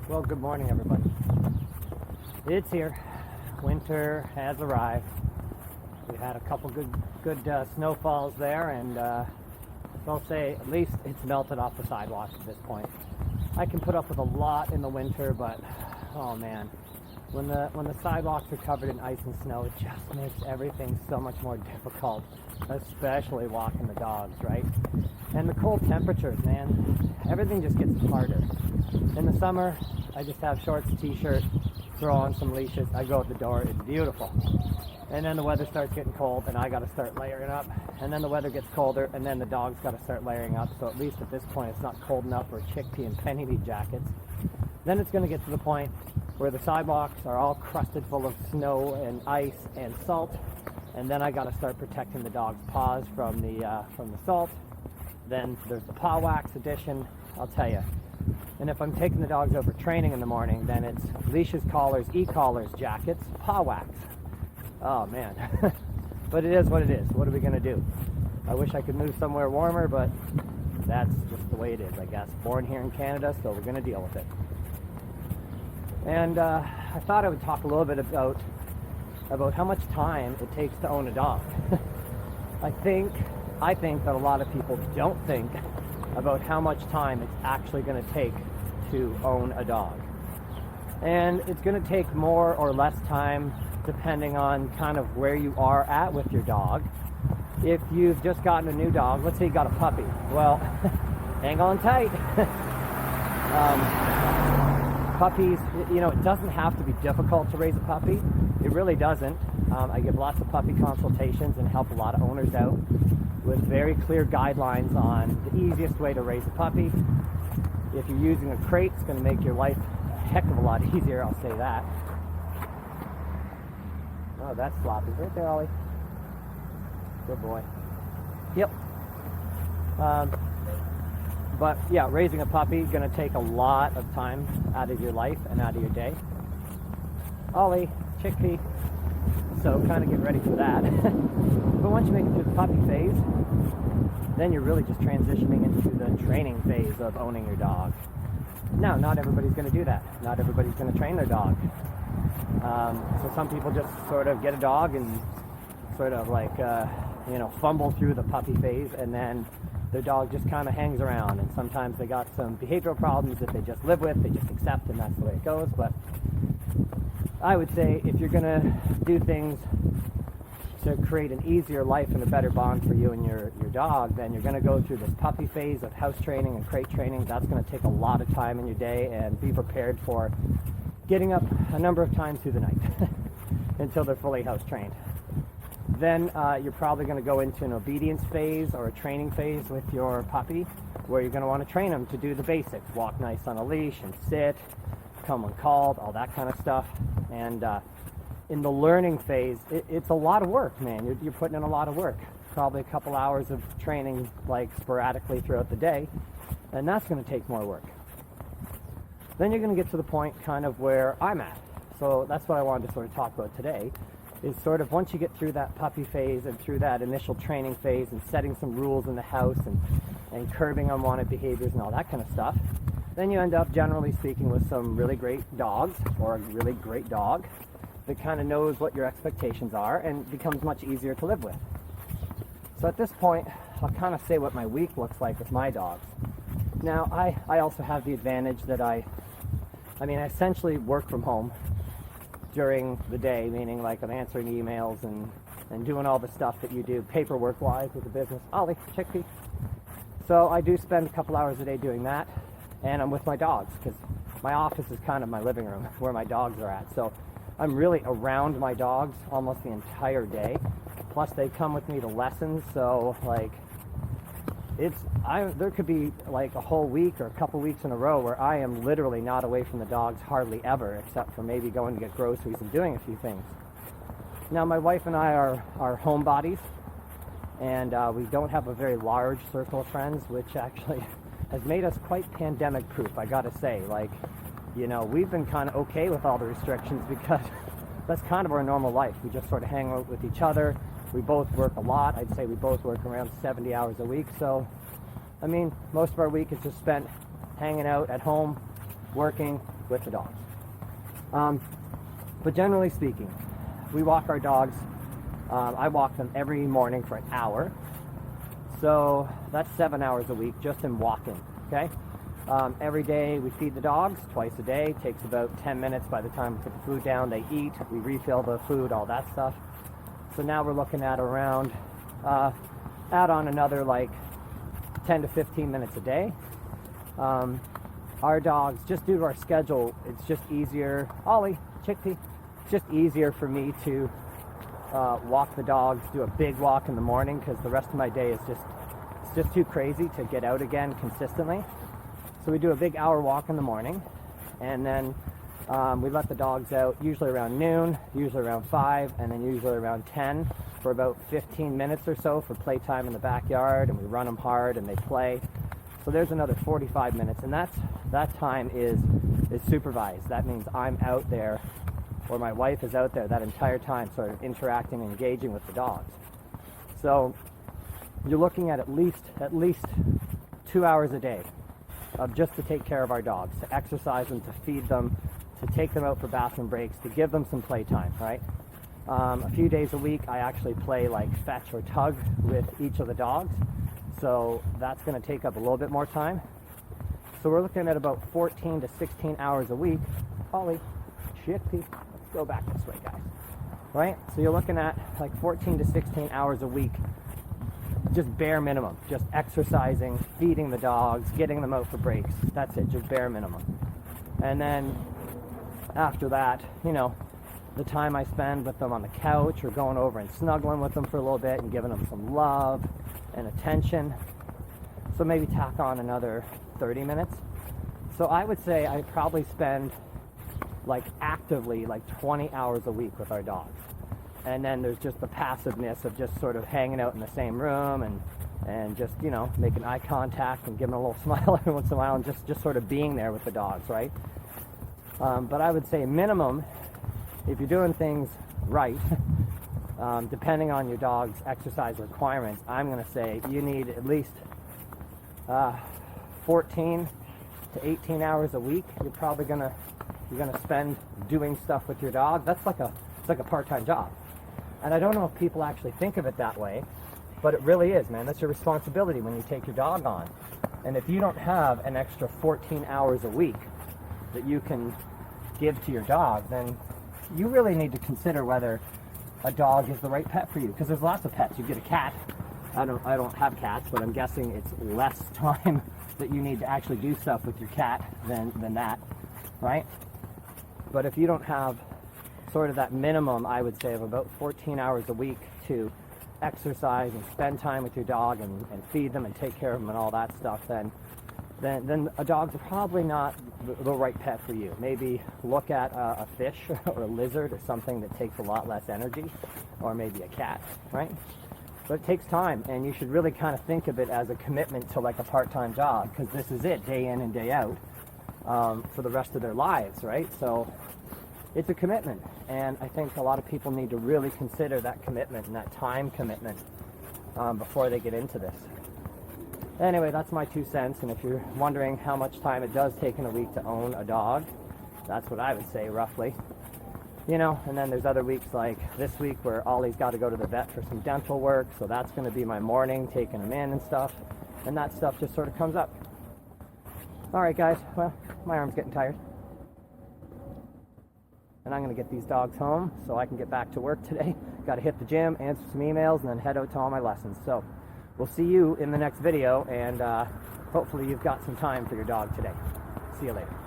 Well, good morning, everybody. It's here. Winter has arrived. We had a couple good snowfalls there, and I'll say at least it's melted off the sidewalks at this point. I can put up with a lot in the winter, but oh man, when the sidewalks are covered in ice and snow, it just makes everything so much more difficult, especially walking the dogs, right? And the cold temperatures, man, everything just gets harder. In the summer, I just have shorts, t-shirt, throw on some leashes, I go out the door, it's beautiful. And then the weather starts getting cold and I gotta start layering up. And then the weather gets colder and then the dogs gotta start layering up. So at least at this point it's not cold enough for chickpea and penny wheat jackets. Then it's gonna get to the point where the sidewalks are all crusted full of snow and ice and salt. And then I gotta start protecting the dog's paws from the salt. Then there's the paw wax edition, I'll tell you. And if I'm taking the dogs over training in the morning, then it's leashes, collars, e-collars, jackets, paw wax. Oh man, but it is what it is. What are we gonna do? I wish I could move somewhere warmer, but that's just the way it is, I guess. Born here in Canada, so we're gonna deal with it. And I thought I would talk a little bit about how much time it takes to own a dog. I think that a lot of people don't think about how much time it's actually going to take to own a dog. And it's going to take more or less time depending on kind of where you are at with your dog. If you've just gotten a new dog, let's say you got a puppy, well, hang on tight. Puppies, you know, it doesn't have to be difficult to raise a puppy. It really doesn't. I give lots of puppy consultations and help a lot of owners out with very clear guidelines on the easiest way to raise a puppy. If you're using a crate, it's going to make your life a heck of a lot easier, I'll say that. Oh, that's sloppy. Right there, Ollie. Good boy. Yep. But yeah, raising a puppy is going to take a lot of time out of your life and out of your day. Ollie, chickpea. So kind of get ready for that. But once you make it through the puppy phase, then you're really just transitioning into the training phase of owning your dog. Now, not everybody's going to do that. Not everybody's going to train their dog. So some people just sort of get a dog and sort of like, fumble through the puppy phase, and then their dog just kind of hangs around. And sometimes they got some behavioral problems that they just live with, they just accept, and that's the way it goes. But I would say if you're going to do things to create an easier life and a better bond for you and your dog, then you're going to go through this puppy phase of house training and crate training. That's going to take a lot of time in your day, and be prepared for getting up a number of times through the night until they're fully house trained. Then you're probably going to go into an obedience phase or a training phase with your puppy, where you're going to want to train them to do the basics, walk nice on a leash and sit, come when called, all that kind of stuff. And in the learning phase, it's a lot of work, man. You're putting in a lot of work. Probably a couple hours of training, like sporadically throughout the day, and that's going to take more work. Then you're going to get to the point kind of where I'm at. So that's what I wanted to sort of talk about today, is sort of once you get through that puppy phase and through that initial training phase and setting some rules in the house and curbing unwanted behaviors and all that kind of stuff, then you end up, generally speaking, with some really great dogs, or a really great dog that kind of knows what your expectations are and becomes much easier to live with. So at this point, I'll kind of say what my week looks like with my dogs. Now, I also have the advantage that I essentially work from home during the day, meaning like I'm answering emails and doing all the stuff that you do paperwork-wise with the business. Ollie, chickpea. So I do spend a couple hours a day doing that, and I'm with my dogs, because my office is kind of my living room where my dogs are at. So I'm really around my dogs almost the entire day. Plus they come with me to lessons, so like there could be like a whole week or a couple weeks in a row where I am literally not away from the dogs hardly ever, except for maybe going to get groceries and doing a few things. Now my wife and I are homebodies, and we don't have a very large circle of friends, which actually has made us quite pandemic proof, I gotta say. Like, you know, we've been kind of okay with all the restrictions because that's kind of our normal life. We just sort of hang out with each other. We both work a lot. I'd say we both work around 70 hours a week. So, I mean, most of our week is just spent hanging out at home, working, with the dogs. But generally speaking, we walk our dogs. I walk them every morning for an hour. So that's 7 hours a week just in walking, okay? Every day we feed the dogs twice a day. Takes about 10 minutes by the time we put the food down. They eat, we refill the food, all that stuff. So now we're looking at around, add on another like 10 to 15 minutes a day. Our dogs, just due to our schedule, it's just easier. Ollie, Chickpea, it's just easier for me to walk the dogs, do a big walk in the morning, because the rest of my day is just too crazy to get out again consistently. So we do a big hour walk in the morning, and then we let the dogs out usually around noon, usually around 5, and then usually around 10 for about 15 minutes or so for playtime in the backyard, and we run them hard and they play. So there's another 45 minutes, and that time is supervised. That means I'm out there, or my wife is out there that entire time sort of interacting and engaging with the dogs. So you're looking at least 2 hours a day of just to take care of our dogs, to exercise them, to feed them, to take them out for bathroom breaks, to give them some playtime, right? A few days a week I actually play like fetch or tug with each of the dogs, so that's going to take up a little bit more time. So we're looking at about 14 to 16 hours a week. Ollie, Chickpea, let's go back this way, guys. Right? So you're looking at like 14 to 16 hours a week, just bare minimum, just exercising, feeding the dogs, getting them out for breaks. That's it, just bare minimum. And then after that, you know, the time I spend with them on the couch or going over and snuggling with them for a little bit and giving them some love and attention. So maybe tack on another 30 minutes. So I would say I probably spend like actively like 20 hours a week with our dogs. And then there's just the passiveness of just sort of hanging out in the same room and just, you know, making eye contact and giving a little smile every once in a while and just sort of being there with the dogs, right? But I would say minimum, if you're doing things right, depending on your dog's exercise requirements, I'm going to say you need at least 14 to 18 hours a week. You're gonna spend doing stuff with your dog. It's like a part-time job. And I don't know if people actually think of it that way, but it really is, man. That's your responsibility when you take your dog on. And if you don't have an extra 14 hours a week that you can give to your dog, then you really need to consider whether a dog is the right pet for you. Because there's lots of pets. You get a cat. I don't have cats, but I'm guessing it's less time that you need to actually do stuff with your cat than that, right? But if you don't have sort of that minimum, I would say, of about 14 hours a week to exercise and spend time with your dog and feed them and take care of them and all that stuff, then a dog's probably not the right pet for you. Maybe look at a fish or a lizard or something that takes a lot less energy, or maybe a cat, right? But it takes time, and you should really kind of think of it as a commitment to like a part-time job, because this is it, day in and day out, for the rest of their lives, right? So it's a commitment, and I think a lot of people need to really consider that commitment and that time commitment before they get into this. Anyway, that's my 2 cents, and if you're wondering how much time it does take in a week to own a dog, that's what I would say roughly. You know, and then there's other weeks like this week where Ollie's got to go to the vet for some dental work, so that's going to be my morning, taking him in and stuff, and that stuff just sort of comes up. Alright guys, well, my arm's getting tired. And I'm going to get these dogs home so I can get back to work today. Got to hit the gym, answer some emails, and then head out to all my lessons. So we'll see you in the next video, and hopefully you've got some time for your dog today. See you later.